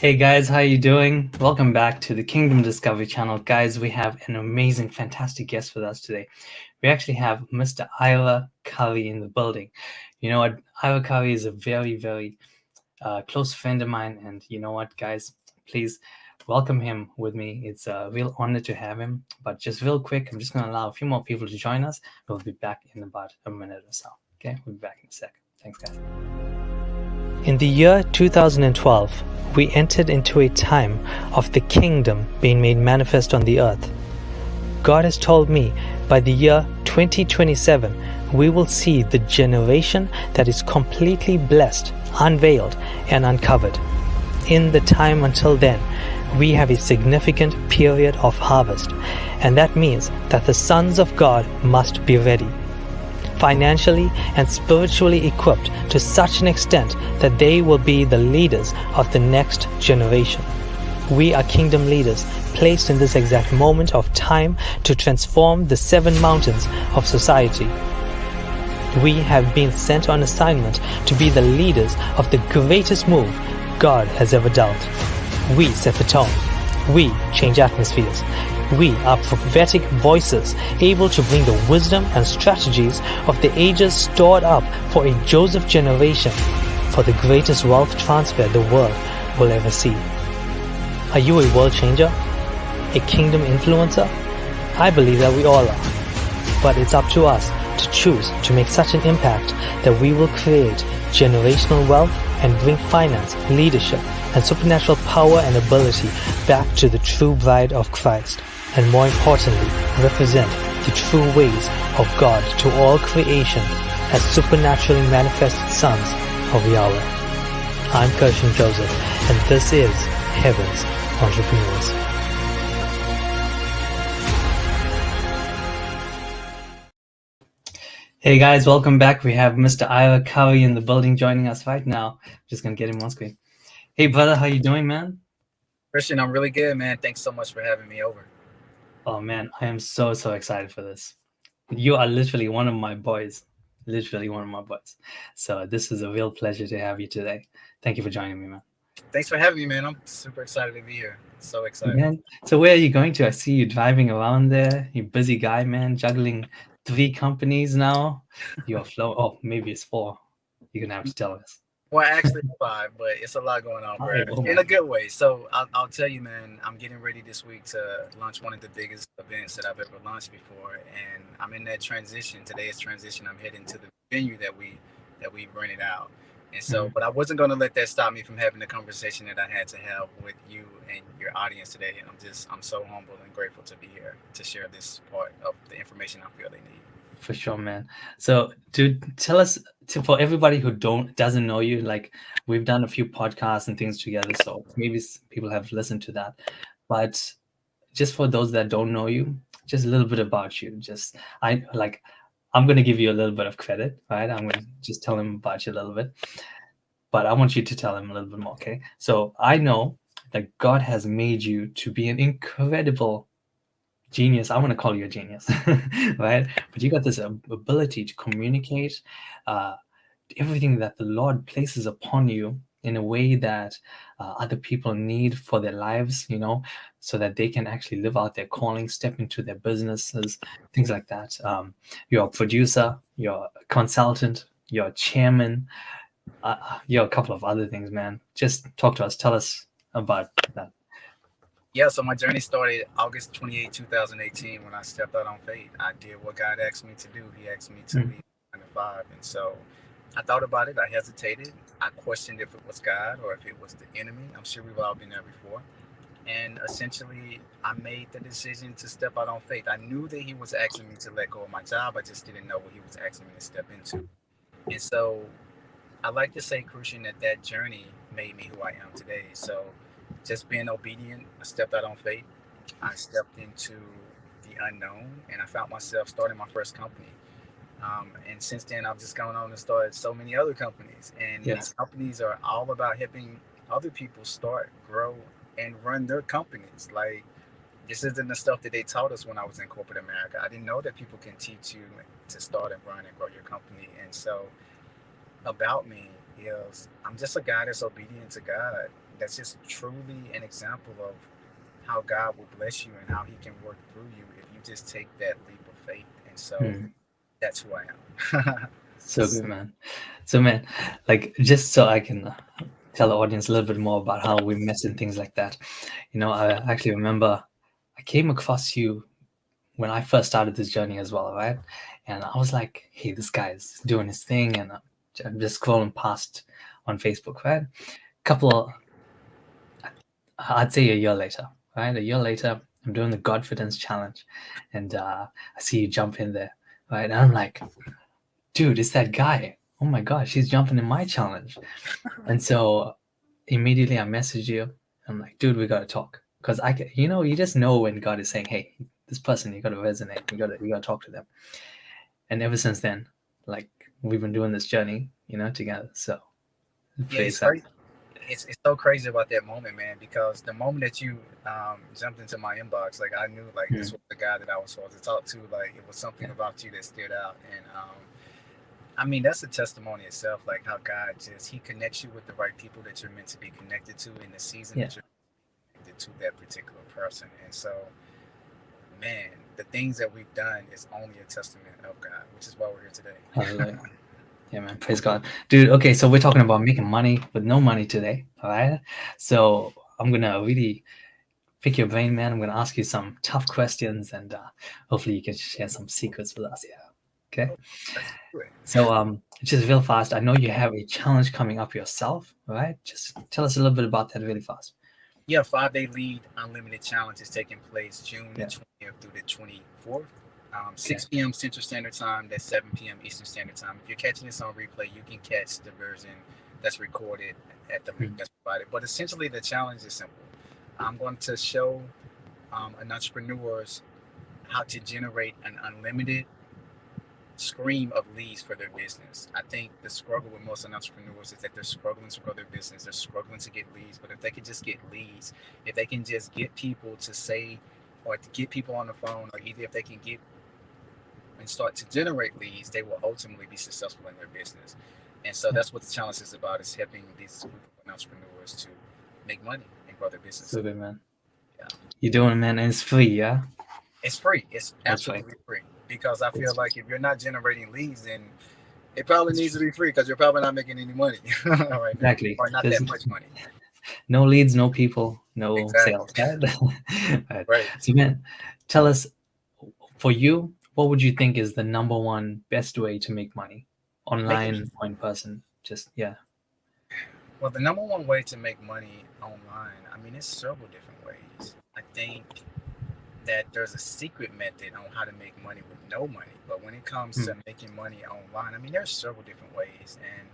Hey guys, how you doing? Welcome back to the Kingdom Discovery channel. Guys, we have an amazing, fantastic guest with us today. We actually have Mr. Ira Curry in the building. You know what? Ira Curry is a very close friend of mine. And you know what, guys? Please welcome him with me. It's a real honor to have him. But just real quick, I'm just going to allow a few more people to join us. We'll be back in about a minute or so. Okay? We'll be back in a second. Thanks, guys. In the year 2012, we entered into a time of the kingdom being made manifest on the earth. God has told me by the year 2027, we will see the generation that is completely blessed, unveiled, and uncovered. In the time until then, we have a significant period of harvest, and that means that the sons of God must be ready, financially and spiritually equipped to such an extent that they will be the leaders of the next generation. We are kingdom leaders placed in this exact moment of time to transform the 7 mountains of society. We have been sent on assignment to be the leaders of the greatest move God has ever dealt. We set the tone. We change atmospheres. We are prophetic voices able to bring the wisdom and strategies of the ages stored up for a Joseph generation, for the greatest wealth transfer the world will ever see. Are you a world changer? A kingdom influencer? I believe that we all are. But it's up to us to choose to make such an impact that we will create generational wealth and bring finance, leadership, and supernatural power and ability back to the true bride of Christ, and more importantly, represent the true ways of God to all creation as supernaturally manifested sons of Yahweh. I'm Kurshin Joseph, and this is Heaven's Entrepreneurs. Hey guys, welcome back. We have Mr. Ira Curry in the building joining us right now. Just gonna get him on screen. Hey brother, how you doing, man? Kurshin, I'm really good, man. Thanks so much for having me over. Oh man, I am so excited for this. You are literally one of my boys. Literally one of my boys. So this is a real pleasure to have you today. Thank you for joining me, man. Thanks for having me, man. I'm super excited to be here. So excited. Man, so where are you going to? I see you driving around there. You're a busy guy, man, juggling 3 companies now. You're oh, maybe it's 4. You're gonna have to tell us. Well, actually 5, but it's a lot going on, bro. Oh, In a good way. So I'll tell you, man, I'm getting ready this week to launch one of the biggest events that I've ever launched before. And I'm in that transition. Today is transition. I'm heading to the venue that we rented out. And so, but I wasn't going to let that stop me from having the conversation that I had to have with you and your audience today. And I'm so humble and grateful to be here to share this part of the information I feel they need. For sure, man. So, dude, tell us, for everybody who doesn't know you, like we've done a few podcasts and things together, so maybe people have listened to that. But just for those that don't know you, just a little bit about you. I'm going to give you a little bit of credit, right? I'm going to just tell him about you a little bit, but I want you to tell him a little bit more, okay? So I know that God has made you to be an incredible genius. I want to call you a genius, right? But you got this ability to communicate everything that the Lord places upon you in a way that other people need for their lives, so that they can actually live out their calling, step into their businesses, things like that. You're a producer, you're a consultant, you're a chairman, you're a couple of other things, man. Just talk to us. Tell us about that. Yeah, so my journey started August 28, 2018, when I stepped out on faith. I did what God asked me to do. He asked me to leave 9 to 5. And so I thought about it. I hesitated. I questioned if it was God or if it was the enemy. I'm sure we've all been there before. And essentially, I made the decision to step out on faith. I knew that he was asking me to let go of my job. I just didn't know what he was asking me to step into. And so I like to say, Kurshin, that journey made me who I am today. So just being obedient, I stepped out on faith. I stepped into the unknown, and I found myself starting my first company. And since then, I've just gone on and started so many other companies. And These companies are all about helping other people start, grow, and run their companies. Like, this isn't the stuff that they taught us when I was in corporate America. I didn't know that people can teach you to start and run and grow your company. And so about me is I'm just a guy that's obedient to God. that's just truly an example of how God will bless you and how He can work through you if you just take that leap of faith. And so Hmm. that's who I am. So good, man. So, man, like just so I can tell the audience a little bit more about how we met and things like that. I actually remember I came across you when I first started this journey as well, right? And I was like, hey, this guy's doing his thing, and I'm just scrolling past on Facebook, right? Couple of, I'd say a year later, right? A year later, I'm doing the Godfidence challenge, and I see you jump in there, right? And I'm like, dude, it's that guy. Oh my gosh, he's jumping in my challenge. And so immediately I message you. I'm like, dude, we gotta talk. Because you just know when God is saying, hey, this person, you gotta resonate. You gotta talk to them. And ever since then, like we've been doing this journey, together. So Yeah, pretty it's excited. crazy. It's so crazy about that moment, man, because the moment that you jumped into my inbox, like I knew like this Mm, was the guy that I was supposed to talk to. Like it was something yeah, about you that stood out. And I mean, that's a testimony itself, like how God just He connects you with the right people that you're meant to be connected to in the season yeah. that you're connected to that particular person. And so, man, the things that we've done is only a testament of God, which is why we're here today. Hallelujah. Yeah, man. Praise God. Dude, okay, so we're talking about making money with no money today. All right. So I'm gonna really pick your brain, man. I'm gonna ask you some tough questions, and hopefully you can share some secrets with us. Yeah. Okay. Oh, let's do it. So just real fast. I know you have a challenge coming up yourself, right? Just tell us a little bit about that really fast. Yeah, 5 day lead unlimited challenge is taking place June the Yeah. 20th through the 24th. Okay. 6 p.m. Central Standard Time, that's 7 p.m. Eastern Standard Time. If you're catching this on replay, you can catch the version that's recorded at the link Mm. that's provided. But essentially, the challenge is simple. I'm going to show an entrepreneurs how to generate an unlimited stream of leads for their business. I think the struggle with most entrepreneurs is that they're struggling to grow their business, they're struggling to get leads. But if they can just get leads, if they can just get people to say, or to get people on the phone, or either if they can get and start to generate leads, they will ultimately be successful in their business. And so Yeah. that's what the challenge is about: is helping these group of entrepreneurs to make money and grow their business. So good, man. Yeah. You're doing it, man, and it's free, yeah? It's free. It's That's right. absolutely free, because I feel It's like if you're not generating leads, then it probably it's needs true. to be free, because you're probably not making any money right now, Exactly. or not There's that much money. no leads, no people, no Exactly. sales, right? Right. Right. So, man, tell us, for you, what would you think is the number one best way to make money, Making online or in person? Just yeah. Well, the number one way to make money online, I mean, it's several different ways. I think that there's a secret method on how to make money with no money, but when it comes to Mm, making money online, I mean, there's several different ways. And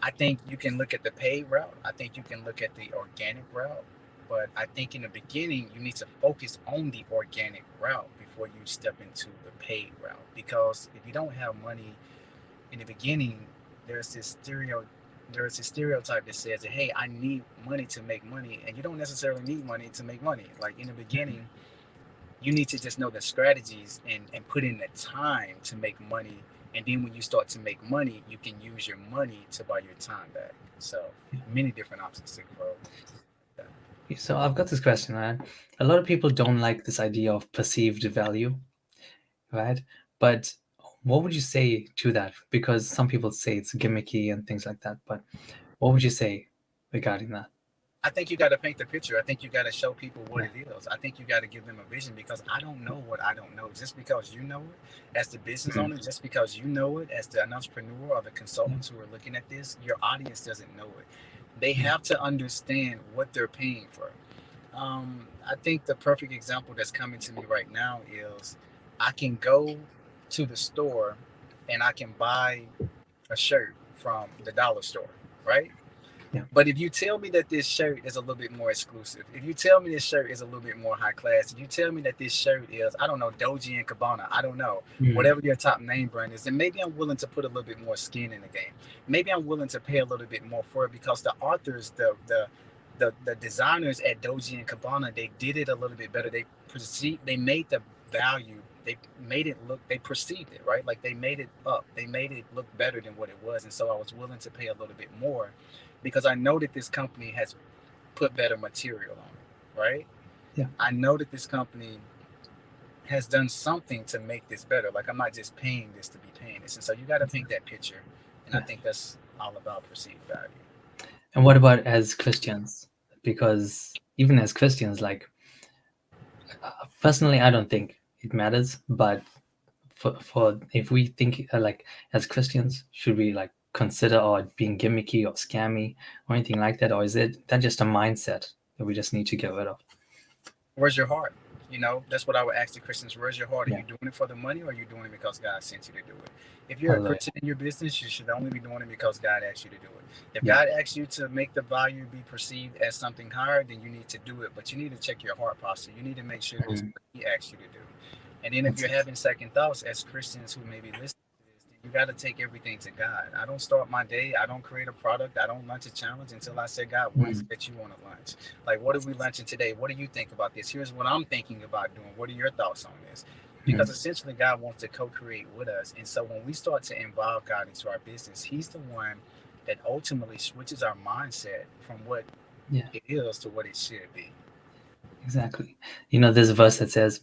I think you can look at the paid route. I think you can look at the organic route. But I think in the beginning, you need to focus on the organic route before you step into the paid route. Because if you don't have money in the beginning, there's this stereo there's a stereotype that says that, hey, I need money to make money, and you don't necessarily need money to make money. Like in the beginning, you need to just know the strategies and put in the time to make money. And then when you start to make money, you can use your money to buy your time back. So yeah. many different options to grow. That. So I've got this question, right? A lot of people don't like this idea of perceived value, right? But what would you say to that? Because some people say it's gimmicky and things like that. But what would you say regarding that? I think you got to paint the picture. I think you got to show people what Yeah. it is. I think you got to give them a vision, because I don't know what I don't know. Just because you know it as the business Mhm. owner, just because you know it as the entrepreneur or the Yeah. consultants who are looking at this, your audience doesn't know it. They Yeah. have to understand what they're paying for. I think the perfect example that's coming to me right now is I can go to the store and I can buy a shirt from the dollar store, right? Yeah. But if you tell me that this shirt is a little bit more exclusive, if you tell me this shirt is a little bit more high class, if you tell me that this shirt is, I don't know, Doji and Cabana, I don't know, Mm. whatever your top name brand is, then maybe I'm willing to put a little bit more skin in the game. Maybe I'm willing to pay a little bit more for it, because the authors, the designers at Doji and Cabana, they did it a little bit better. They made the value they made it look, they perceived it, right? Like they made it up, they made it look better than what it was. And so I was willing to pay a little bit more because I know that this company has put better material on it, right? Yeah. I know that this company has done something to make this better. Like I'm not just paying this to be paying this. And so you got to paint that picture. And I Yeah. think that's all about perceived value. And what about as Christians? Because even as Christians, like personally, I don't think it matters. But for if we think like as Christians, should we like consider or being gimmicky or scammy or anything like that, or is it that just a mindset that we just need to get rid of? Where's your heart? You know, that's what I would ask the Christians. Where's your heart? Are Yeah. you doing it for the money, or are you doing it because God sent you to do it? If you're a Hallelujah. Christian in your business, you should only be doing it because God asked you to do it. If Yeah. God asks you to make the value be perceived as something higher, then you need to do it. But you need to check your heart posture. You need to make sure that it's Mhm. what He asked you to do. And then if That's you're it. having second thoughts as Christians who may be listening to this, then you got to take everything to God. I don't start my day. I don't create a product. I don't launch a challenge until I say, God, what is Mhm. it that you want to launch? Like, what are That's we it. lunching today? What do you think about this? Here's what I'm thinking about doing. What are your thoughts on this? Because Mhm. essentially, God wants to co create with us. And so when we start to involve God into our business, He's the one that ultimately switches our mindset from what Yeah. it is to what it should be. Exactly. You know, there's a verse that says,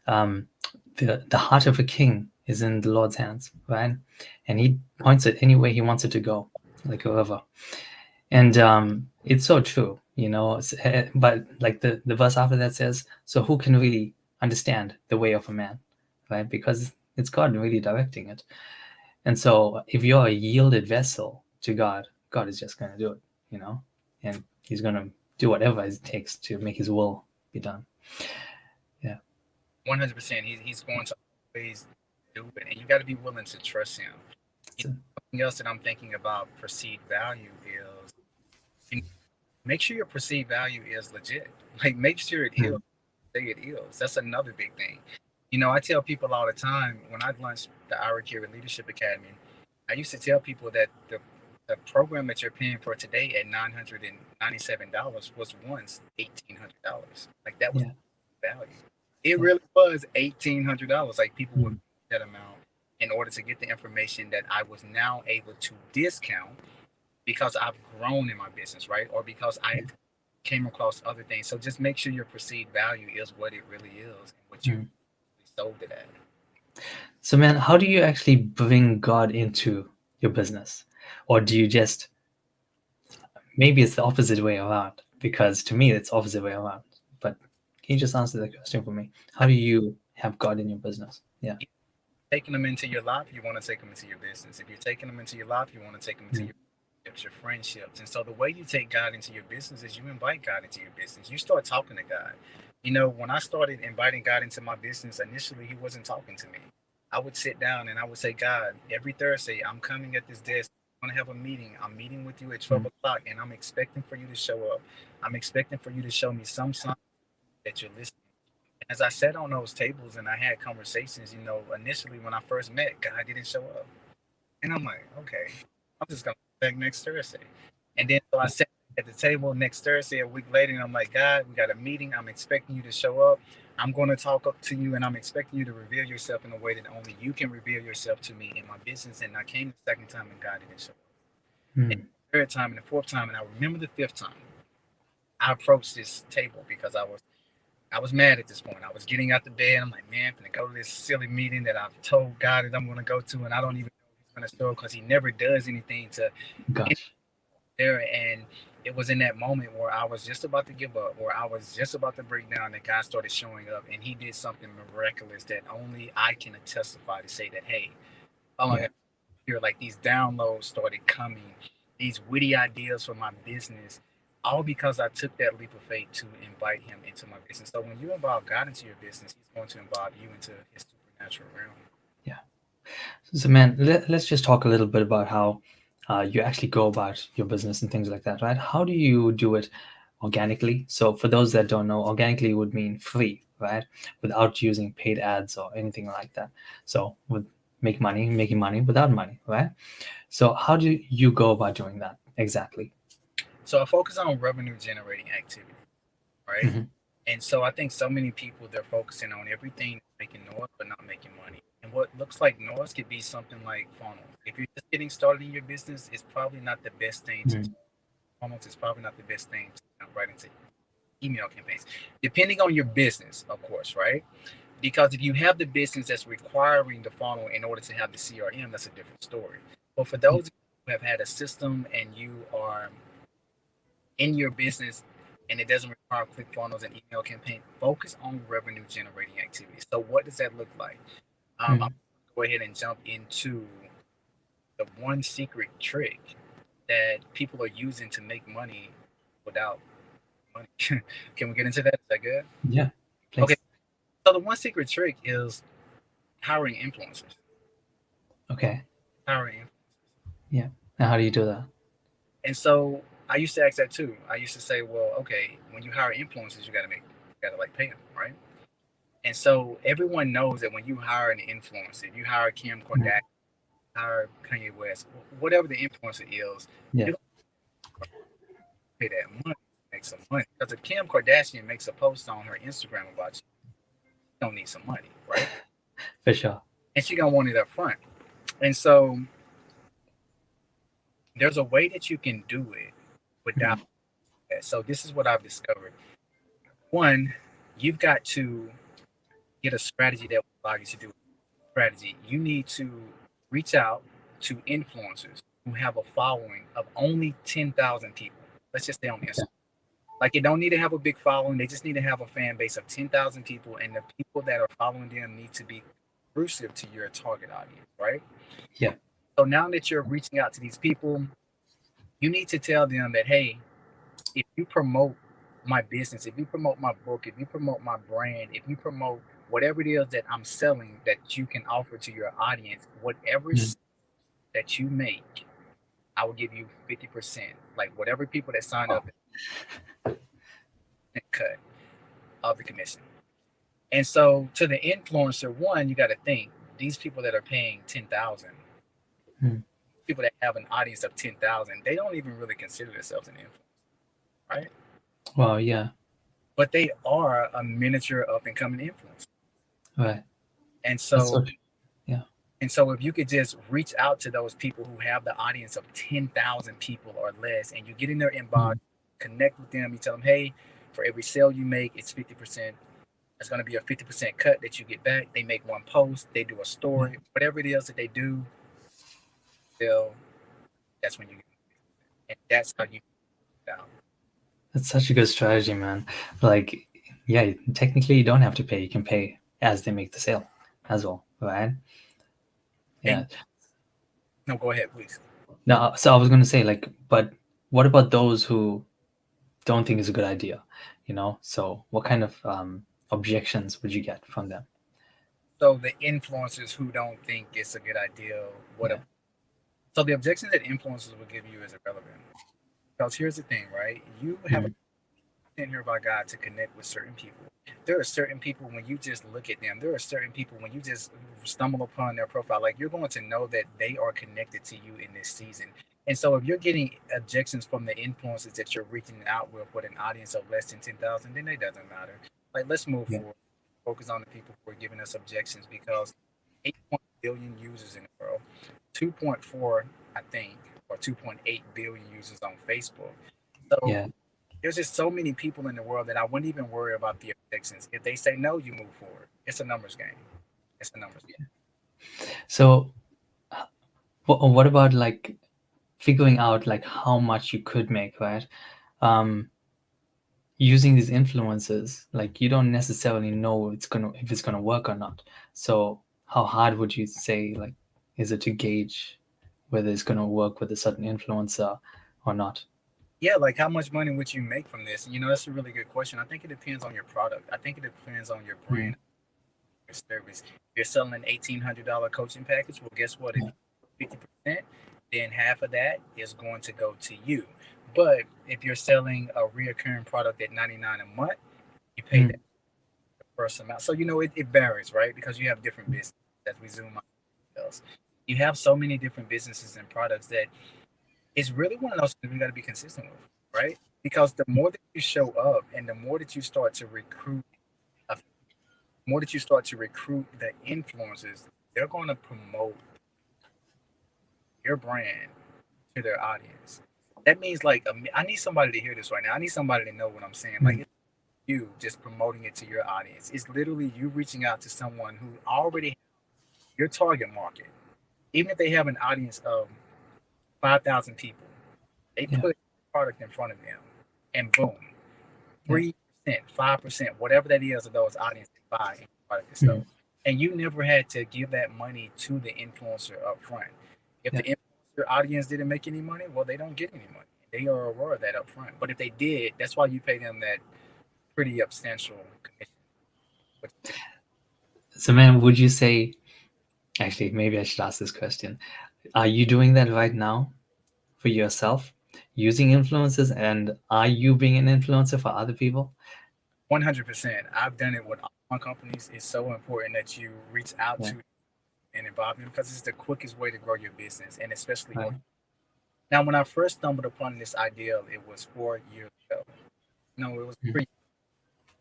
um, the heart of a king is in the Lord's hands, right? And he points it any way he wants it to go, like whoever. And it's so true, you know. But like the verse after that says, so who can really understand the way of a man, right? Because it's God really directing it. And so if you're a yielded vessel to God, God is just going to do it, you know, and He's going to do whatever it takes to make His will be done. Yeah. 100%. He's going to always do it. And you got to be willing to trust Him. That's it. Something else that I'm thinking about perceived value is, you know, make sure your perceived value is legit. Like, make sure it is. Mhm. Say it is. That's another big thing. You know, I tell people all the time when I launched the Ira Curry Leadership Academy, I used to tell people that the program that you're paying for today at $997 was once $1,800. Like that was Yeah. value. It Yeah. really was $1,800. Like people would Mhm. pay that amount in order to get the information that I was now able to discount because I've grown in my business, right? Or because I Yeah. came across other things. So just make sure your perceived value is what it really is and what you Mhm. sold it at. So, man, how do you actually bring God into your business? Or do you just, maybe it's the opposite way around, because to me, it's opposite way around. But can you just answer the question for me? How do you have God in your business? Yeah. Taking them into your life, you want to take them into your business. If you're taking them into your life, you want to take them into Mhm. your relationships, your friendships. And so the way you take God into your business is you invite God into your business. You start talking to God. You know, when I started inviting God into my business, initially He wasn't talking to me. I would sit down and I would say, God, every Thursday I'm coming at this desk. I'm gonna have a meeting. I'm meeting with you at 12 Mhm. o'clock, and I'm expecting for you to show up. I'm expecting for you to show me some sign that you're listening. As I sat on those tables and I had conversations, you know, initially when I first met, God didn't show up. And I'm like, okay, I'm just gonna come back next Thursday. And then so I sat at the table next Thursday a week later and I'm like, God, we got a meeting. I'm expecting you to show up. I'm gonna talk up to you and I'm expecting you to reveal yourself in a way that only you can reveal yourself to me in my business. And I came the second time and God didn't show up. And Mhm. the third time and the fourth time, and I remember the fifth time, I approached this table because I was mad at this point. I was getting out the bed. I'm like, man, I'm gonna go to this silly meeting that I've told God that I'm gonna go to, and I don't even know if He's gonna show up because He never does anything to any Gosh. there. And it was in that moment where I was just about to give up, where I was just about to break down, that God started showing up, and He did something miraculous that only I can testify to say that, hey, oh my Yeah. God, here, like these downloads started coming, these witty ideas for my business, all because I took that leap of faith to invite Him into my business. So when you involve God into your business, He's going to involve you into His supernatural realm. Yeah. So, man, let's just talk a little bit about how you actually go about your business and things like that, right? How do you do it organically? So, for those that don't know, organically would mean free, right? Without using paid ads or anything like that. So, with making money without money, right? So, how do you go about doing that exactly? So I focus on revenue generating activity, right? Hmm. And so I think so many people, they're focusing on everything making noise but not making money. And what looks like noise could be something like funnels. If you're just getting started in your business, it's probably not the best thing to do. Mm, Funnels is probably not the best thing to jump right into email campaigns, depending on your business, of course, right? Because if you have the business that's requiring the funnel in order to have the CRM, that's a different story. But for yeah. those who have had a system and you are in your business and it doesn't require click funnels and email campaign, focus on revenue generating activities. So what does that look like? I'll Mm, go ahead and jump into the one secret trick that people are using to make money without money. Can we get into that? Is that good? yeah. Okay. Please. So the one secret trick is hiring influencers. Okay. Hiring. Yeah. Now, how do you do that? And so I used to ask that too. I used to say, well, okay, when you hire influencers, you gotta like pay them, right? And so everyone knows that when you hire an influencer, you hire Kim Mm, Kardashian, hire Kanye West, whatever the influencer is, yeah. you don't pay that money to make some money. Because if Kim Kardashian makes a post on her Instagram about you, she don't need some money, right? For sure. And she gonna want it up front. And so there's a way that you can do it without Mm, that. So this is what I've discovered. One, you've got to get a strategy that will allow you to do it. Strategy. You need to reach out to influencers who have a following of only 10,000 people. Let's just stay on okay. Instagram. Like, it don't need to have a big following. They just need to have a fan base of 10,000 people, and the people that are following them need to be exclusive to your target audience, right? Yeah. So now that you're reaching out to these people, you need to tell them that, hey, if you promote my business, if you promote my book, if you promote my brand, if you promote whatever it is that I'm selling that you can offer to your audience, whatever Mm, that you make, I will give you 50%. Like whatever people that sign wow. up and cut of the commission. And so to the influencer, one, you got to think these people that are paying 10,000, Mm, people that have an audience of 10,000, they don't even really consider themselves an influencer, right? wow. Yeah. But they are a miniature up and coming influencer. Right. And That's so so true. Yeah. And so if you could just reach out to those people who have the audience of 10,000 people or less, and you get in their inbox, Mm, connect with them, you tell them, hey, for every sale you make, it's 50%. It's going to be a 50% cut that you get back. They make one post, they do a yeah. story, whatever it is that they do, they'll, that's when you get it. And that's how you get it out. That's such a good strategy, man. Like, yeah, technically you don't have to pay. You can pay as they make the sale as well, right? And Yeah. no, go ahead, please. Now, so I was going to say, like, but what about those who don't think it's a good idea? So what kind of objections would you get from them? So the influencers who don't think it's a good idea, what Yeah. a, so the objections that influencers will give you is irrelevant. Because here's the thing, right? You have a Mm, sent here by God to connect with certain people. There are certain people when you just look at them, there are certain people when you just stumble upon their profile, like you're going to know that they are connected to you in this season. And so if you're getting objections from the influences that you're reaching out with an audience of less than 10,000, then it doesn't matter. Like, let's move yeah. forward. Focus on the people who are giving us objections because 8 billion users in the world, 2.4, I think, or 2.8 billion users on Facebook. So Yeah. there's just so many people in the world that I wouldn't even worry about the objections. If they say no, you move forward. It's a numbers game. It's a numbers game. So what about like figuring out like how much you could make, right? Um, Using these influences, like you don't necessarily know if it's gonna work or not. So how hard would you say, like, is it to gauge whether it's gonna work with a certain influencer or not? Yeah, like how much money would you make from this? And that's a really good question. I think it depends on your product. I think it depends on your Mm, brand, your service. If you're selling an $1,800 coaching package, well, guess what? If yeah. you 50%, then half of that is going to go to you. But if you're selling a reoccurring product at 99 a month, you pay that Mm, first amount. So it varies, right? Because you have different businesses as we zoom out else. You have so many different businesses and products that it's really one of those things we got to be consistent with, right? because the more that you show up and the more that you start to recruit, uh, more that you start to recruit the influencers, they're going to promote your brand to their audience. That means like I need somebody to hear this right now. I need somebody to know what I'm saying. Like Mm. it's you just promoting it to your audience. It's literally you reaching out to someone who already has your target market. Even if they have an audience of 5,000 people, they Yeah. put product in front of them, and boom, Yeah. 3%, 5%, whatever that is of those audiences buy any product and stuff. Mm. And you never had to give that money to the influencer up front. If the Yeah. influencer audience didn't make any money, well, they don't get any money. They are aware of that up front. But if they did, that's why you pay them that pretty substantial commission. So, man, would you say, actually, maybe I should ask this question. Are you doing that right now for yourself, using influencers, and are you being an influencer for other people? 100%. I've done it with all my companies. It's so important that you reach out Yeah. to and involve them because it's the quickest way to grow your business and especially Right. now. When I first stumbled upon this idea, it was 4 years ago. No, it was Mm. 3,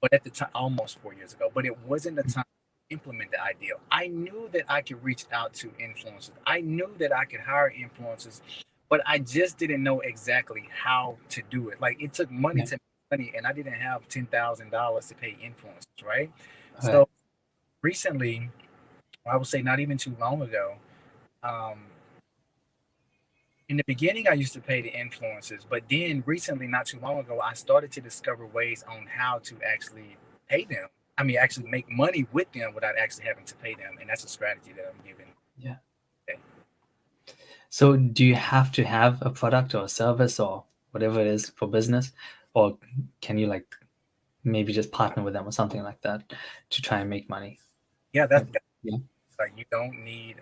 but at the time, almost 4 years ago. But it wasn't the time to implement the idea. I knew that I could reach out to influencers. I knew that I could hire influencers, but I just didn't know exactly how to do it. Like it took money Yeah. to make money, and I didn't have $10,000 to pay influencers, right? Right. So recently, I would say not even too long ago, um, in the beginning, I used to pay the influencers, but then recently, not too long ago, I started to discover ways on how to actually pay them. I mean, actually make money with them without actually having to pay them, and that's a strategy that I'm giving. Yeah. Today. So, do you have to have a product or a service or whatever it is for business, or can you like maybe just partner with them or something like that to try and make money? Yeah, Like, that's yeah. like you do not need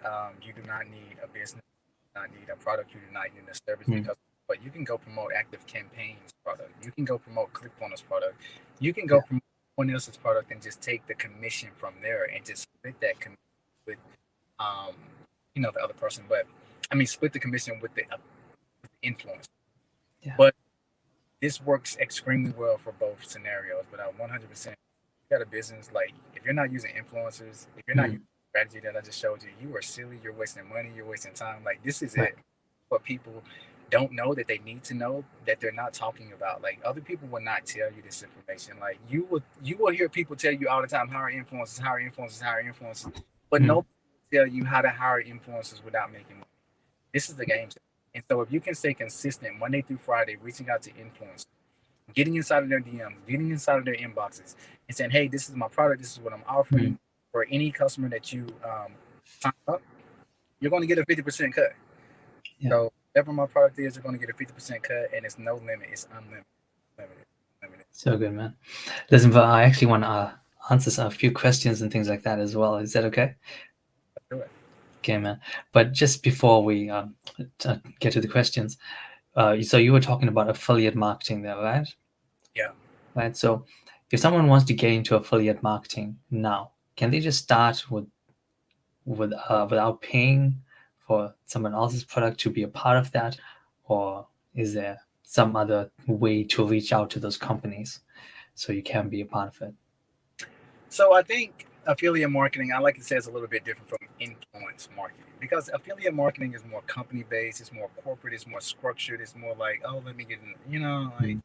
a business, you do not need a product, you do not need a service Mm. because, but you can go promote Active Campaigns product, you can go promote ClickFunnels product, you can go Yeah. promote someone else's product and just take the commission from there and just split that commission with um, the other person. But I mean, split the commission with the influence. Yeah. But this works extremely well for both scenarios. But I 100% got a business like if you're not using influencers, if you're not Mm. using the strategy that I just showed you, you are silly. You're wasting money. You're wasting time. Like this is Right. it. What people don't know that they need to know that they're not talking about. Like other people will not tell you this information. Like you will hear people tell you all the time, hire influencers, hire influencers, hire influencers, but Mm. nobody will tell you how to hire influencers without making money. This is the game. And so if you can stay consistent Monday through Friday, reaching out to influencers, getting inside of their DMs, getting inside of their inboxes, and saying, "Hey, this is my product. This is what I'm Mm. offering." For any customer that you sign up, you're going to get a 50% cut. Yeah. So whatever my product is, you're going to get a 50% cut, and it's no limit. It's unlimited. Limited. Limited. So good, man. Listen, but I actually want to answer a few questions and things like that as well. Is that okay? Let's do it. Okay, man. But just before we get to the questions, so you were talking about affiliate marketing there, right? Yeah. Right. So if someone wants to get into affiliate marketing now, can they just start without paying for someone else's product to be a part of that, or is there some other way to reach out to those companies so you can be a part of it? So I think affiliate marketing, I like to say, is a little bit different from influence marketing because affiliate marketing is more company based, it's more corporate, it's more structured, it's more like, oh, let me get like Mm.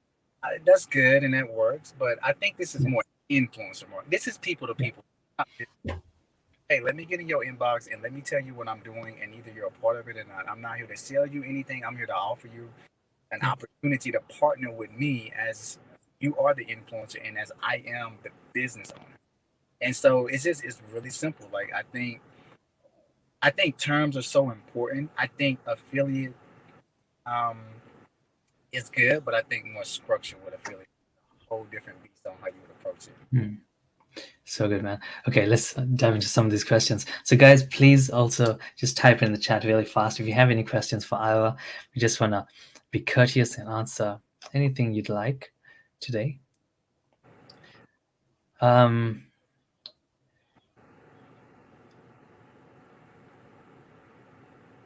that's good and that works. But I think this is Yeah. more influencer marketing. This is people to Yeah. people. Hey, let me get in your inbox and let me tell you what I'm doing, and either you're a part of it or not. I'm not here to sell you anything. I'm here to offer you an Yeah. opportunity to partner with me as you are the influencer and as I am the business owner. And so it's really simple. Like I think terms are so important. I think affiliate um is good, but I think more structure with affiliate a whole different beast on how you would approach it. Mm. So good, man. Okay, let's dive into some of these questions. So, guys, please also just type in the chat really fast if you have any questions for Ira. We just want to be courteous and answer anything you'd like today. Um,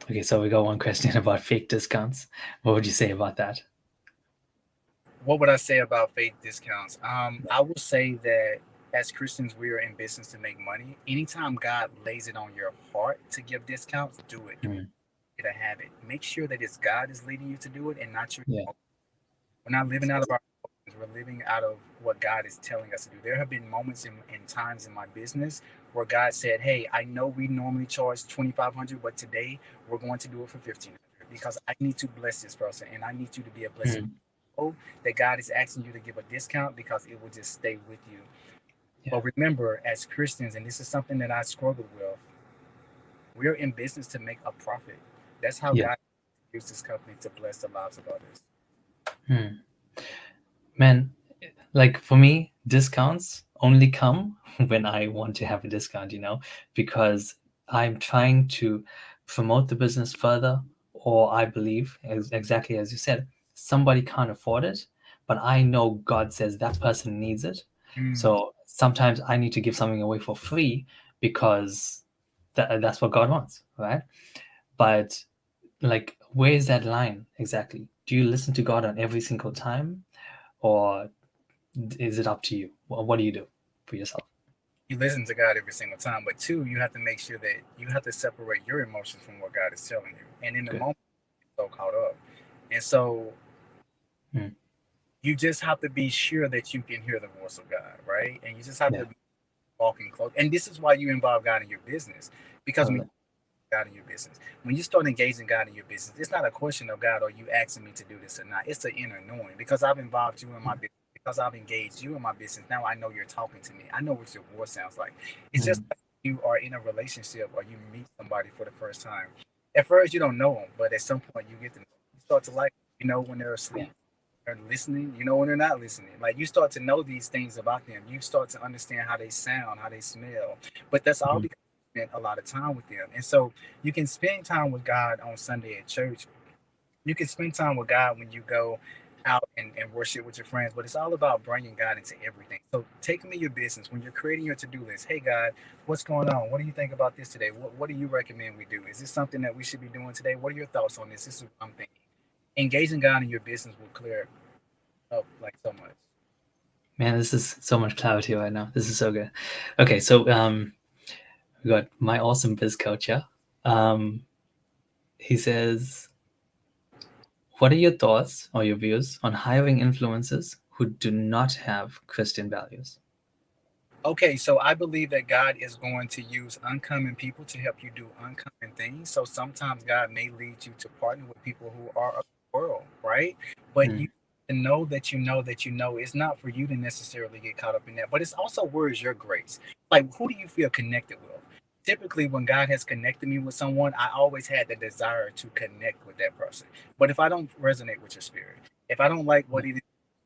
okay, so we got one question about fake discounts. What would you say about that? What would I say about faith discounts? I will say that as Christians, we are in business to make money. Anytime God lays it on your heart to give discounts, do it. Do Mm. it a habit. Make sure that it's God is leading you to do it and not your. Yeah. We're not living out of our emotions. We're living out of what God is telling us to do. There have been moments in times in my business where God said, "Hey, I know we normally charge 2,500, but today we're going to do it for 1,500 because I need to bless this person and I need you to be a blessing." Mm. That God is asking you to give a discount because it will just stay with you. Yeah. But remember, as Christians, and this is something that I struggled with, we're in business to make a profit. That's how Yeah. God used this company to bless the lives of others. Mm. Man, like for me, discounts only come when I want to have a discount, because I'm trying to promote the business further, or I believe, exactly as you said, somebody can't afford it, but I know God says that person needs it. Mm. So sometimes I need to give something away for free because that's what God wants, right? But like, where is that line exactly? Do you listen to God on every single time, or is it up to you? What do you do for yourself? You listen to God every single time, but two, you have to make sure that you have to separate your emotions from what God is telling you. And in the Good. moment, you're so caught up. And so Mm. you just have to be sure that you can hear the voice of God, right? And you just have Yeah, to be walking close. And this is why you involve God in your business. Because when totally. God in your business. When you start engaging God in your business, it's not a question of God, are you asking me to do this or not? It's the inner knowing. Because I've involved you in my business, because I've engaged you in my business, now I know you're talking to me. I know what your voice sounds like. It's just Mm. like you are in a relationship or you meet somebody for the first time. At first, you don't know them, but at some point, you get to know them. You start to like, when they're Yeah. asleep, they're listening, when they're not listening. Like you start to know these things about them. You start to understand how they sound, how they smell. But that's all Mm. because you spent a lot of time with them. And so you can spend time with God on Sunday at church. You can spend time with God when you go out and worship with your friends, but it's all about bringing God into everything. So take me your business when you're creating your to-do list. Hey God, what's going on? What do you think about this today? What do you recommend we do? Is this something that we should be doing today? What are your thoughts on this? This is what I'm thinking. Engaging God in your business will clear up like so much. Man, this is so much clarity right now. This is so good. Okay, so we got my awesome biz coach here. Um, he says, "What are your thoughts or your views on hiring influencers who do not have Christian values?" Okay, so I believe that God is going to use uncommon people to help you do uncommon things. So sometimes God may lead you to partner with people who are of the world, right? But you Mm. to know that you know that you know it's not for you to necessarily get caught up in that. But it's also where is your grace? Like who do you feel connected with? Typically, when God has connected me with someone, I always had the desire to connect with that person. But if I don't resonate with your spirit, if I don't like Yeah. what it is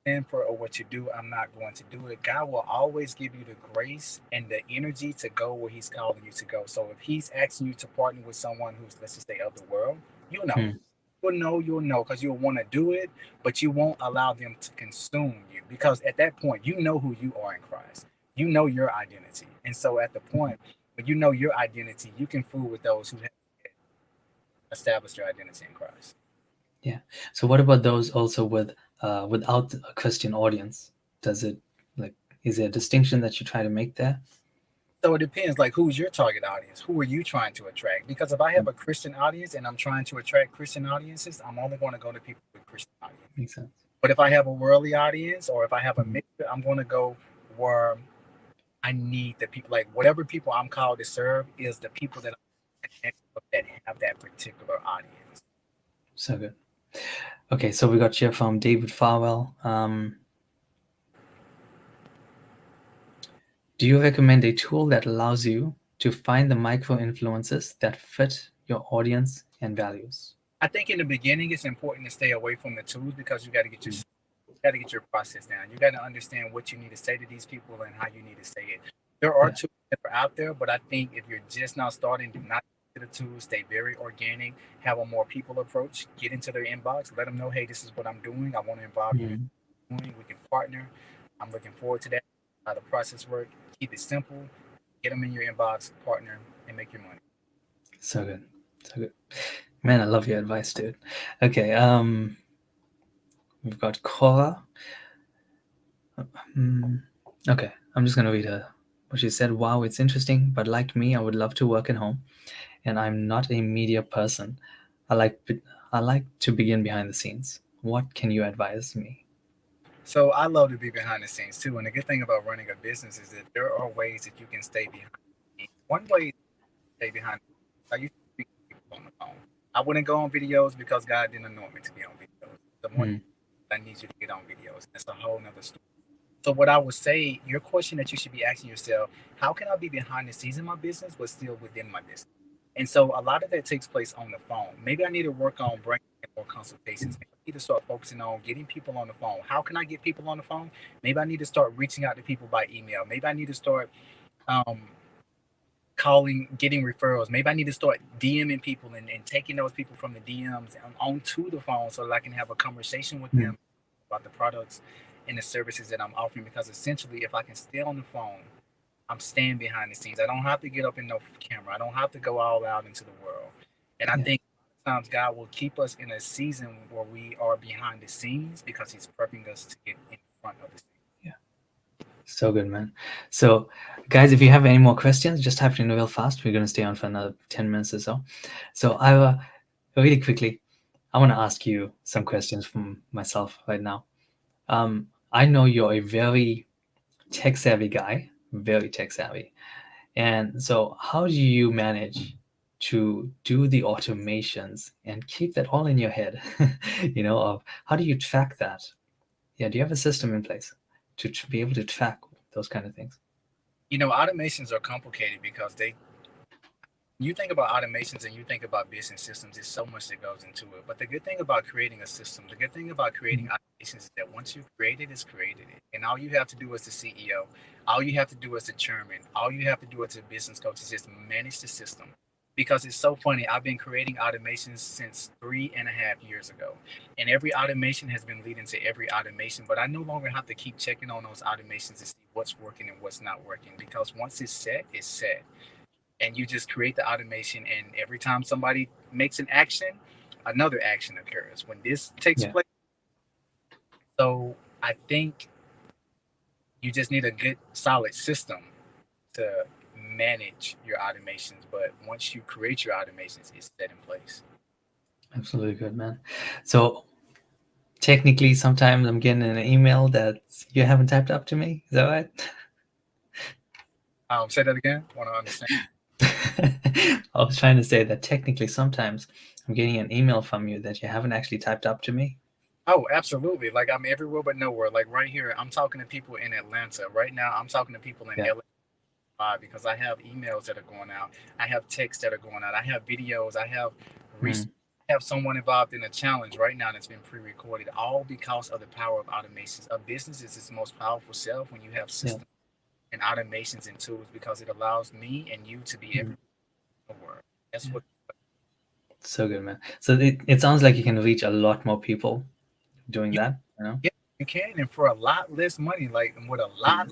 stand for or what you do, I'm not going to do it. God will always give you the grace and the energy to go where He's calling you to go. So if He's asking you to partner with someone who's, let's just say, of the world, you'll know. Mm. You'll know because you'll want to do it, but you won't allow them to consume you because at that point, you know who you are in Christ. You know your identity. And so at the point when you know your identity, you can fool with those who have established your identity in Christ. Yeah. So what about those also without a Christian audience? Does it, like, is there a distinction that you try to make there? So it depends, like who's your target audience? Who are you trying to attract? Because if I have Mm. a Christian audience and I'm trying to attract Christian audiences, I'm only going to go to people with Christian audience. Makes sense. But if I have a worldly audience or if I have a Mm. mixture, I'm going to go where I need the people, like whatever people I'm called to serve is the people that I connect with that have that particular audience. So good. Okay, so we got here from David Farwell. Do you recommend a tool that allows you to find the micro influences that fit your audience and values? I think in the beginning it's important to stay away from the tools because you got to get your process down. You got to understand what you need to say to these people and how you need to say it. There are Yeah. tools that are out there, but I think if you're just now starting, do not to the tools. Stay very organic. Have a more people approach. Get into their inbox. Let them know, hey, this is what I'm doing. I want to involve you in Mm. doing. We can partner. I'm looking forward to that. How the process work. Keep it simple. Get them in your inbox. Partner and make your money. So good. So good. Man, I love your advice, dude. Okay, We've got Cora. Hmm. Okay, I'm just gonna read her. What she said. Wow, it's interesting, but like me, I would love to work at home, and I'm not a media person. I like I like to begin behind the scenes. What can you advise me? So I love to be behind the scenes too. And the good thing about running a business is that there are ways that you can stay behind the scenes. One way is to stay behind the scenes. I used to speak to people on the phone. I wouldn't go on videos because God didn't anoint me to be on videos. The one Hmm. I need you to get on videos. That's a whole nother story. So what I would say, your question that you should be asking yourself, how can I be behind the scenes in my business but still within my business? And so a lot of that takes place on the phone. Maybe I need to work on bringing in more consultations. Maybe I need to start focusing on getting people on the phone. How can I get people on the phone? Maybe I need to start reaching out to people by email. Maybe I need to start um, calling, getting referrals. Maybe I need to start DMing people and taking those people from the DMs onto the phone so that I can have a conversation with Hmm. them about the products and the services that I'm offering. Because essentially, if I can stay on the phone, I'm staying behind the scenes. I don't have to get up in no camera. I don't have to go all out into the world. And I Yeah. think sometimes God will keep us in a season where we are behind the scenes because He's prepping us to get in front of the scenes. Yeah. So good, man. So, guys, if you have any more questions, just type it in real fast. We're gonna stay on for another 10 minutes or so. So, Ira, really quickly, I want to ask you some questions from myself right now. I know you're a very tech savvy guy, very tech savvy. And so, how do you manage to do the automations and keep that all in your head? Of how do you track that? Yeah, do you have a system in place to be able to track those kind of things? Automations are complicated because you think about automations and you think about business systems, there's so much that goes into it. But the good thing about creating a system, the good thing about creating Mm. automations is that once you create it, it's created it. And all you have to do as the CEO, all you have to do as the chairman, all you have to do as a business coach is just manage the system. Because it's so funny, I've been creating automations since 3.5 years ago. And every automation has been leading to every automation, but I no longer have to keep checking on those automations to see what's working and what's not working. Because once it's set, it's set, and you just create the automation, and every time somebody makes an action, another action occurs when this takes Yeah, place. So I think you just need a good solid system to manage your automations, but once you create your automations, it's set in place. absolutely good, man. So technically, sometimes I'm getting an email that you haven't typed up to me. Is that right? Say that again. Want to understand? I was trying to say that technically, sometimes I'm getting an email from you that you haven't actually typed up to me. Oh, absolutely. Like I'm everywhere but nowhere. Like right here, I'm talking to people in Atlanta. Right now, I'm talking to people in Yeah. LA because I have emails that are going out. I have texts that are going out. I have videos. I have research. Mm. I have someone involved in a challenge right now that's been pre-recorded, all because of the power of automations. A business is its most powerful self when you have Yeah. systems and automations and tools because it allows me and you to be everywhere Mm. in the world. That's Yeah. what So good, man. So it sounds like you can reach a lot more people doing you, that. yeah, you can, and for a lot less money, like with a lot.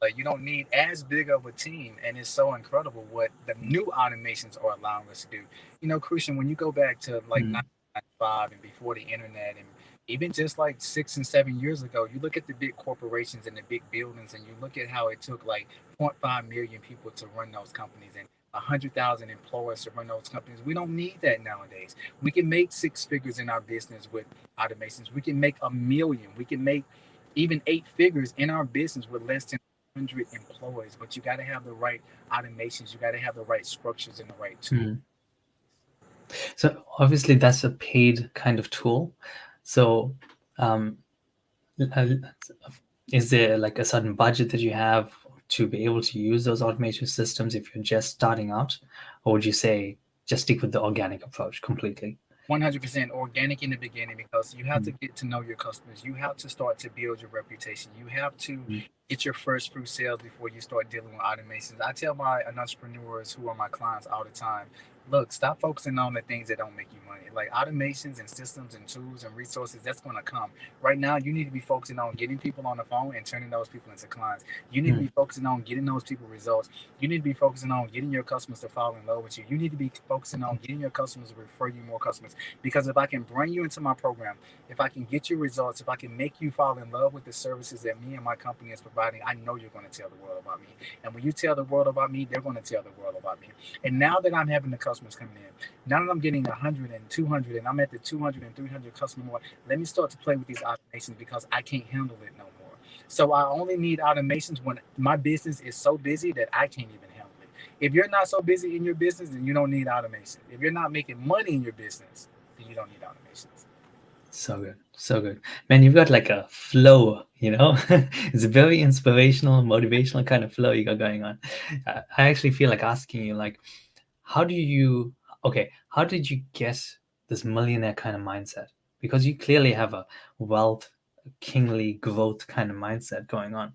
Like you don't need as big of a team, and it's so incredible what the new automations are allowing us to do. Christian, when you go back to like Mm. 1995 and before the internet, and even just like 6 and 7 years ago, you look at the big corporations and the big buildings, and you look at how it took like 0.5 million people to run those companies and 100,000 employees to run those companies. We don't need that nowadays. We can make six figures in our business with automations. We can make 1 million. We can make even eight figures in our business with less than 100 employees, but you got to have the right automations, you got to have the right structures and the right tools. Mm. So obviously that's a paid kind of tool. So um, uh, is there like a certain budget that you have to be able to use those automation systems if you're just starting out, or would you say just stick with the organic approach completely? 100% organic in the beginning because you have to Mm. get to know your customers. You have to start to build your reputation. You have to Mm. get your first fruit sales before you start dealing with automations. I tell my entrepreneurs who are my clients all the time, Look, stop focusing on the things that don't make you money. Like automations and systems and tools and resources, that's going to come. Right now, you need to be focusing on getting people on the phone and turning those people into clients. You need to be Mm, focusing on getting those people results. You need to be focusing on getting your customers to fall in love with you. You need to be focusing on getting your customers to refer you more customers. Because if I can bring you into my program, if I can get you results, if I can make you fall in love with the services that me and my company is providing, I know you're going to tell the world about me. And when you tell the world about me, they're going to tell the world about me. And now that I'm having the customers coming in, now that I'm getting 100 and 200 and I'm at the 200 and 300 customer more, let me start to play with these automations because I can't handle it no more. So I only need automations when my business is so busy that I can't even handle it. If you're not so busy in your business, then you don't need automation. If you're not making money in your business, then you don't need automations. so good, so good, man. You've got like a flow, you know. It's a very inspirational, motivational kind of flow you got going on. I actually feel like asking you, like, how do you, okay, how did you get this millionaire kind of mindset? Because you clearly have a wealth, kingly growth kind of mindset going on.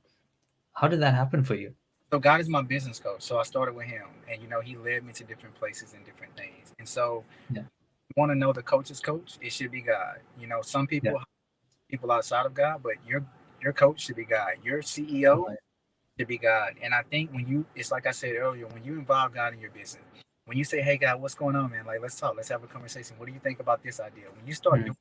How did that happen for you? So God is my business coach. So I started with him, and he led me to different places and different things. And so Yeah, you want to know the coach's coach? It should be God. Some yeah, people outside of God, but your coach should be God. Your CEO right. should be God. And I think it's like I said earlier, when you involve God in your business, when you say, "Hey God, what's going on, man? Like, let's talk. Let's have a conversation. What do you think about this idea?" When you Mm,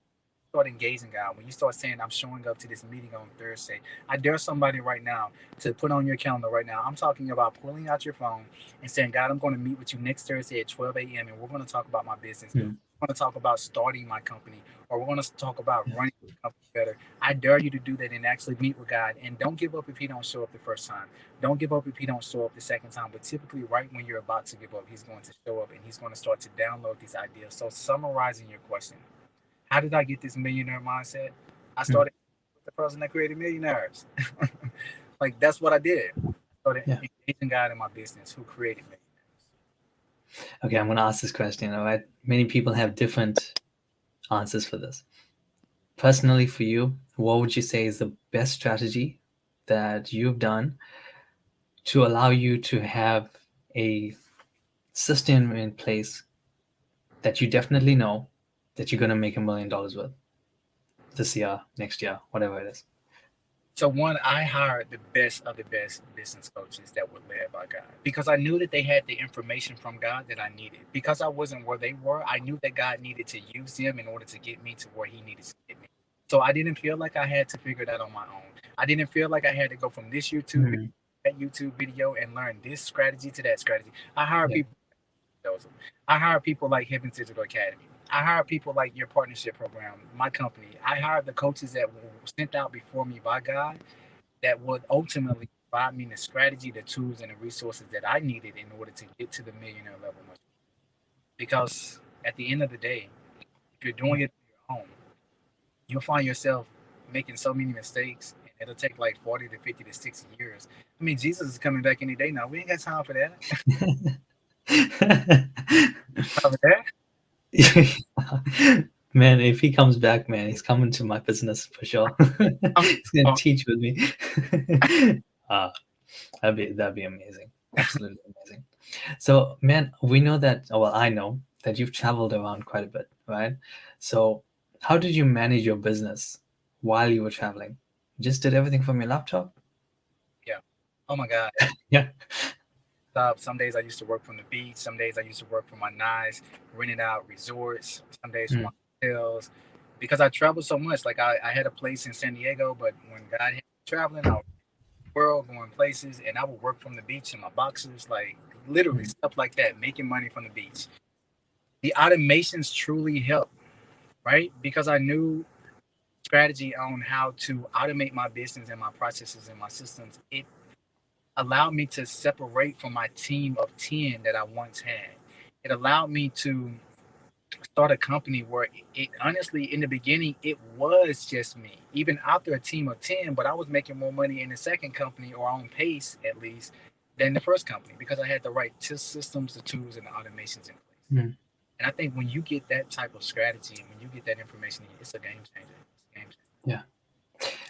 start engaging God, when you start saying, "I'm showing up to this meeting on Thursday," I dare somebody right now to put on your calendar right now. I'm talking about pulling out your phone and saying, "God, I'm going to meet with you next Thursday at 12 a.m. and we're going to talk about my business. mm, We're going to talk about starting my company, or we're going to talk about yeah, running the company better." I dare you to do that and actually meet with God. And don't give up if He don't show up the first time. Don't give up if He don't show up the second time. But typically, right when you're about to give up, He's going to show up and He's going to start to download these ideas. So, summarizing your question, how did I get this millionaire mindset? I mm, started with the person that created millionaires. Like that's what I did. I started yeah. engaging God in my business who created millionaires. Okay, I'm gonna ask this question. All right, many people have different answers for this. Personally, for you, what would you say is the best strategy that you've done to allow you to have a system in place that you definitely know that you're going to make $1 million with this year, next year, whatever it is? So one, I hired the best of the best business coaches that were led by God because I knew that they had the information from God that I needed. Because I wasn't where they were, I knew that God needed to use them in order to get me to where He needed to get me. So I didn't feel like I had to figure that on my own. I didn't feel like I had to go from this YouTube video, Mm, that YouTube video and learn this strategy to that strategy. I hired yeah. people. I hire people like Heaven's Digital Academy. I hire people like your partnership program, my company. I hired the coaches that were sent out before me by God that would ultimately provide me the strategy, the tools, and the resources that I needed in order to get to the millionaire level. Because at the end of the day, if you're doing it on your own, you'll find yourself making so many mistakes, and it'll take like 40 to 50 to 60 years. I mean, Jesus is coming back any day now. We ain't got time for that. Time for that. Man, if he comes back, man, he's coming to my business for sure. I'm, He's gonna oh, teach with me. uh, that'd be amazing. Absolutely amazing. So, man, we know that, well, I know that you've traveled around quite a bit, right? So, how did you manage your business while you were traveling? Just did everything from your laptop? yeah. Oh my God. Yeah. Some days I used to work from the beach. Some days I used to work for my nice, rented out resorts. Some days for my Mm, hotels. Because I traveled so much. Like I had a place in San Diego, but when God had me traveling, I was in the world going places, and I would work from the beach in my boxers, like literally mm, stuff like that, making money from the beach. The automations truly helped, right? Because I knew strategy on how to automate my business and my processes and my systems. It allowed me to separate from my team of 10 that I once had. It allowed me to start a company where it honestly, in the beginning, it was just me, even after a team of 10, but I was making more money in the second company or on pace at least than the first company because I had the right systems, the tools, and the automations in place. mm. And I think when you get that type of strategy and when you get that information, it's a game changer. It's a game changer. Yeah.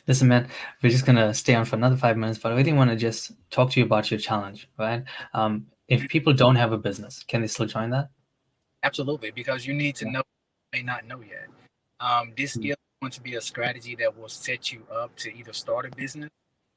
Listen, man, we're just gonna stay on for another 5 minutes, but I really want to just talk to you about your challenge, right? If people don't have a business, can they still join that? Absolutely, because you need to know you may not know yet. This skill is going to be a strategy that will set you up to either start a business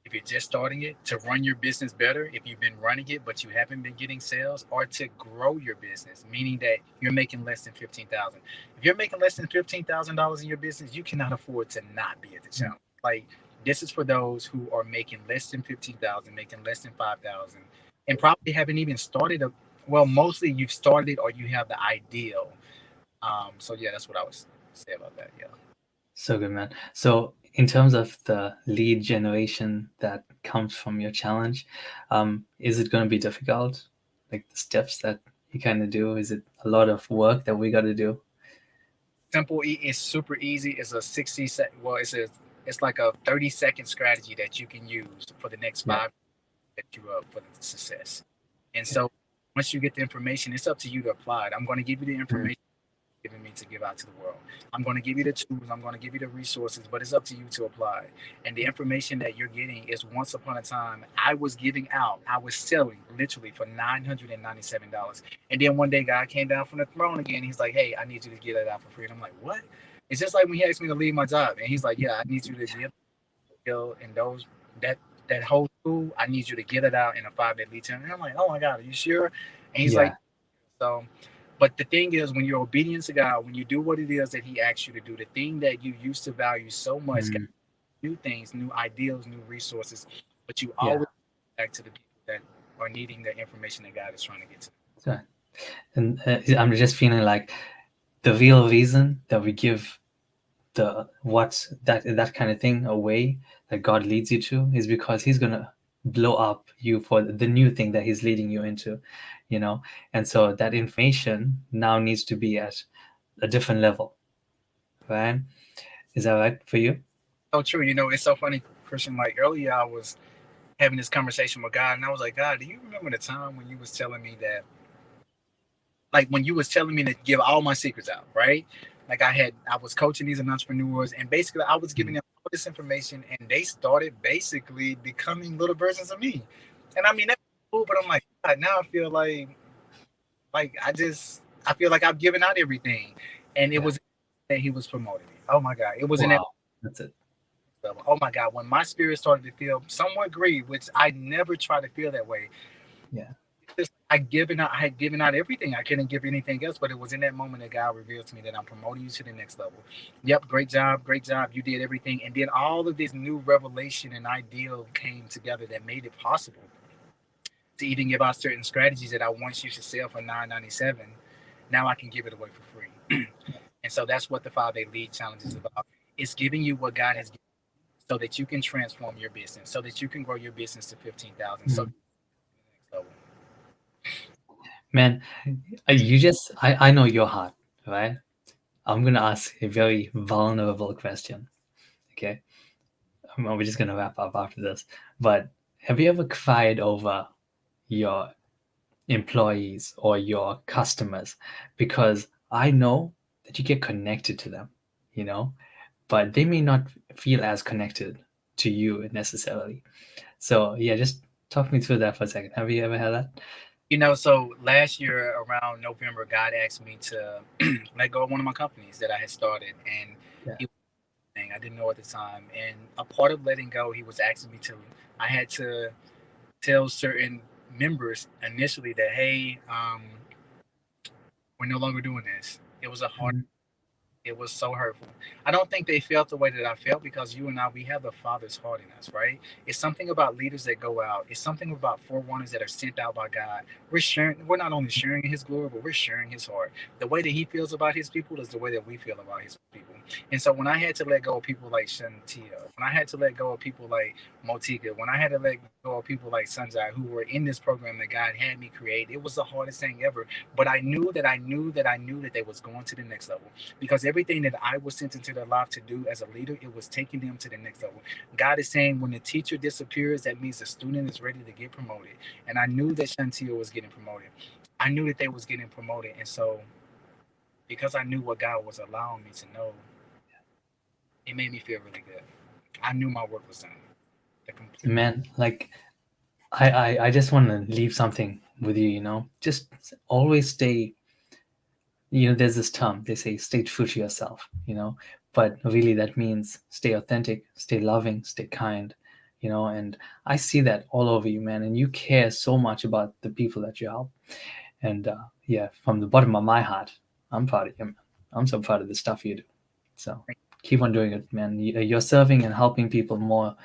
if you're just starting it, to run your business better if you've been running it but you haven't been getting sales, or to grow your business, meaning that you're making less than 15,000. If you're making less than $15,000 in your business, you cannot afford to not be at the challenge. Like, this is for those who are making less than 15,000, making less than 5,000, and probably haven't even started a. Well, mostly you've started or you have the ideal. So yeah, that's what I was say about that. Yeah. So good, man. So, in terms of the lead generation that comes from your challenge, is it going to be difficult? Like the steps that you kind of do, is it a lot of work that we got to do? Simple. It's super easy. It's a 60 second. Well, it's like a 30-second strategy that you can use for the next Yeah, 5 set you up for the success. And yeah. so once you get the information, it's up to you to apply it. I'm going to give you the Mm, information given me to give out to the world. I'm going to give you the tools, I'm going to give you the resources, but it's up to you to apply. And the information that you're getting is, once upon a time, I was giving out, I was selling literally for $997. And then one day, God came down from the throne again. He's like, hey, I need you to get it out for free. And I'm like, what? It's just like when he asked me to leave my job. And he's like, yeah, I need you to give skill and those that that whole tool, I need you to get it out in a 5-day lead time. And I'm like, oh my God, are you sure? And he's like, yeah. so, but the thing is, when you're obedient to God, when you do what it is that He asks you to do, the thing that you used to value so much, got Mm, new things, new ideals, new resources, but you yeah. always go back to the people that are needing the information that God is trying to get to. So, and I'm just feeling like the real reason that we give the what's that kind of thing away that God leads you to is because He's gonna blow up you for the new thing that He's leading you into, you know. And so that information now needs to be at a different level, right? Is that right for you? So true. It's so funny, Christian. Like earlier, I was having this conversation with God, and I was like, God, do you remember the time when you was telling me that, like when you was telling me to give all my secrets out, right? Like I was coaching these entrepreneurs, and basically I was giving them all this information, and they started basically becoming little versions of me. And I mean that's cool, but I'm like, God, now I feel like I feel like I've given out everything, and it Yeah. was that he was promoting me. Oh my God, it was in that Wow. That's it. level. Oh my God, when my spirit started to feel somewhat grieved, which I never tried to feel that way. Yeah. I had given out everything. I couldn't give anything else, but it was in that moment that God revealed to me that I'm promoting you to the next level. Yep, great job, great job. You did everything, and then all of this new revelation and ideal came together that made it possible to even give out certain strategies that I once used to sell for $9.97. Now I can give it away for free. And so that's what the 5-day lead challenge is about. It's giving you what God has given you so that you can transform your business, so that you can grow your business to 15,000, so Mm. next level. Man, I know your heart, right? I'm gonna ask a very vulnerable question. Okay, we're just gonna wrap up after this. But have you ever cried over your employees or your customers? Because I know that you get connected to them, you know, but they may not feel as connected to you necessarily. So yeah, just talk me through that for a second. Have you ever had that? So last year around November, God asked me to let go of one of my companies that I had started, and Yeah. he was I didn't know at the time. And a part of letting go, he was asking me to. I had to tell certain members initially that, hey, we're no longer doing this. It was a hard. Mhm. It was so hurtful. I don't think they felt the way that I felt because you and I, we have the Father's heart in us, right? It's something about leaders that go out. It's something about forerunners that are sent out by God. We're sharing. We're not only sharing His glory, but we're sharing His heart. The way that He feels about His people is the way that we feel about His people. And so when I had to let go of people like Shantia, when I had to let go of people like Motika, when I had to let go of people like Sanjay, who were in this program that God had me create, it was the hardest thing ever. But I knew that they was going to the next level because everything that I was sent into their life to do as a leader, it was taking them to the next level. God is saying when the teacher disappears, that means the student is ready to get promoted. And I knew that Shantia was getting promoted. I knew that they was getting promoted. And so because I knew what God was allowing me to know, it made me feel really good. I knew my work was done. The complete. Man, like I just want to leave something with you, you know. Just always stay there's this term, they say, stay true to yourself, but really that means stay authentic, stay loving, stay kind, and I see that all over you, man. And you care so much about the people that you help. And yeah, from the bottom of my heart, I'm proud of you, man. I'm so proud of the stuff you do. So keep on doing it, man. You're serving and helping people more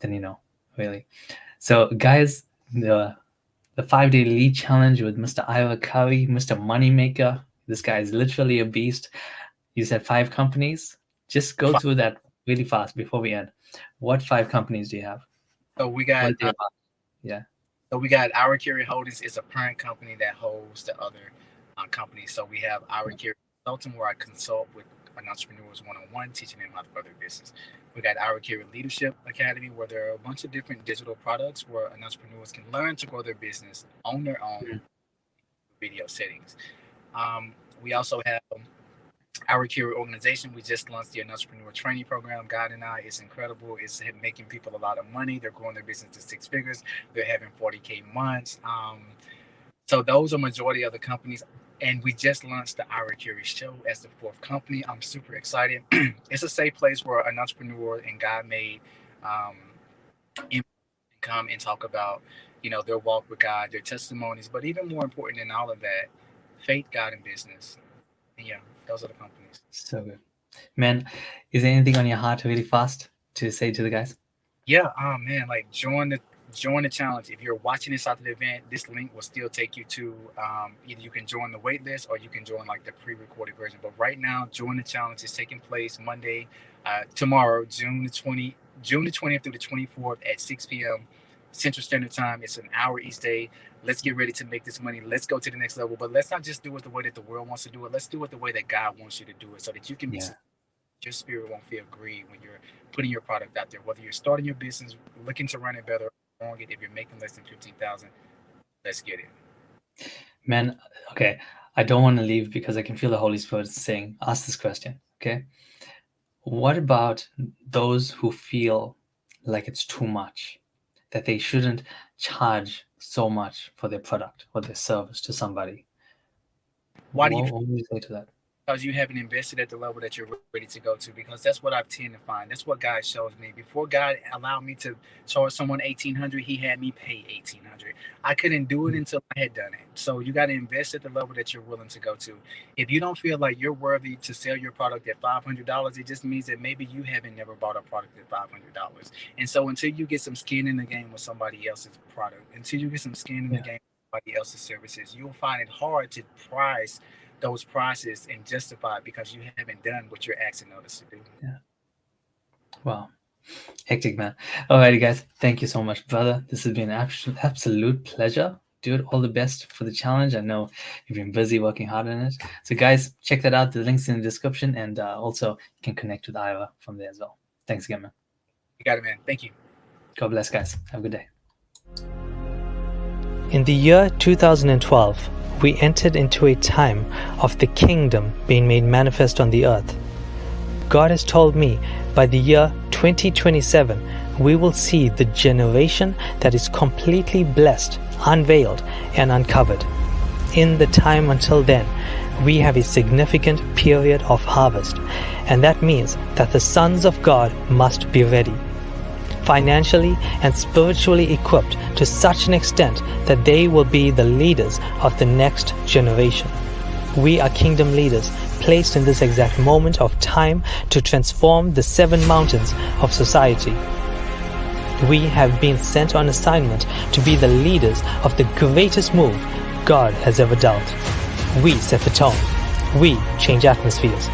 than really. So guys, the 5-day lead challenge with Mr. Ira Curry, Mr. Moneymaker. This guy is literally a beast. You said 5 companies. Just go through that really fast before we end. What 5 companies do you have? So we got yeah. So we got Ira Curry Holdings is a parent company that holds the other companies. So we have Ira Curry Consulting, where I consult with entrepreneurs one-on-one, teaching them how to grow their business. We got Ira Curry Leadership Academy, where there are a bunch of different digital products where entrepreneurs can learn to grow their business on their own video settings. We also have Ira Curry Organization. We just launched the entrepreneur training program. God and I, it's incredible. It's making people a lot of money. They're growing their business to 6 figures. They're having 40K months. So those are majority of the companies. And we just launched the Ira Curry Show as the 4th company. I'm super excited. It's a safe place where an entrepreneur and God made come and talk about, their walk with God, their testimonies, but even more important than all of that, faith, God, and business. And yeah, those are the companies. So good. Man, is there anything on your heart really fast to say to the guys? Yeah, man, like join the challenge. If you're watching this after the event, this link will still take you to either you can join the wait list or you can join like the pre-recorded version. But right now, join the challenge is taking place Monday, tomorrow, June the 20th through the 24th at 6 p.m. Central Standard Time. It's an hour each day. Let's get ready to make this money. Let's go to the next level. But let's not just do it the way that the world wants to do it. Let's do it the way that God wants you to do it, so that you can be your spirit won't feel greed when you're putting your product out there. Whether you're starting your business, looking to run it better, or if you're making less than $15,000, let's get it. Man, okay. I don't want to leave because I can feel the Holy Spirit saying, ask this question, okay? What about those who feel like it's too much, that they shouldn't charge so much for their product or their service to somebody? What do you say to that? Because you haven't invested at the level that you're ready to go to, because that's what I tend to find. That's what God shows me. Before God allowed me to charge someone $1,800, he had me pay $1,800. I couldn't do it until I had done it. So you got to invest at the level that you're willing to go to. If you don't feel like you're worthy to sell your product at $500, it just means that maybe you haven't never bought a product at $500. And so until you get some skin in the game with somebody else's product, until you get some skin in the game with somebody else's services, you'll find it hard to price those prices and justify it because you haven't done what you're asking others to do. Yeah. Wow. Hectic, man. Alrighty, guys. Thank you so much, brother. This has been an absolute pleasure. Dude, all the best for the challenge. I know you've been busy working hard on it. So, guys, check that out. The link's in the description. And also, you can connect with Ira from there as well. Thanks again, man. You got it, man. Thank you. God bless, guys. Have a good day. In the year 2012, we entered into a time of the kingdom being made manifest on the earth. God has told me by the year 2027, we will see the generation that is completely blessed, unveiled, and uncovered. In the time until then, we have a significant period of harvest, and that means that the sons of God must be ready, financially and spiritually equipped to such an extent that they will be the leaders of the next generation. We are kingdom leaders placed in this exact moment of time to transform the 7 mountains of society. We have been sent on assignment to be the leaders of the greatest move God has ever dealt. We set the tone. We change atmospheres.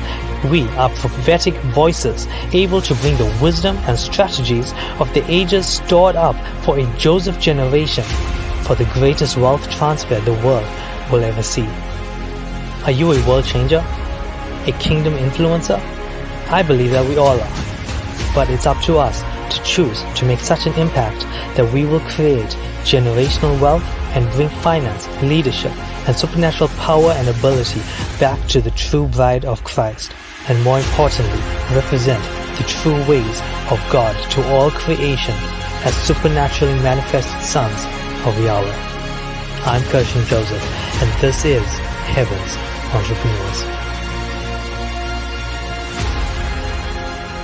We are prophetic voices able to bring the wisdom and strategies of the ages stored up for a Joseph generation, for the greatest wealth transfer the world will ever see. Are you a world changer? A kingdom influencer? I believe that we all are. But it's up to us to choose to make such an impact that we will create generational wealth and bring finance, leadership, and supernatural power and ability back to the true bride of Christ, and more importantly, represent the true ways of God to all creation as supernaturally manifested sons of Yahweh. I'm Kurshin Joseph, and this is Heaven's entrepreneurs.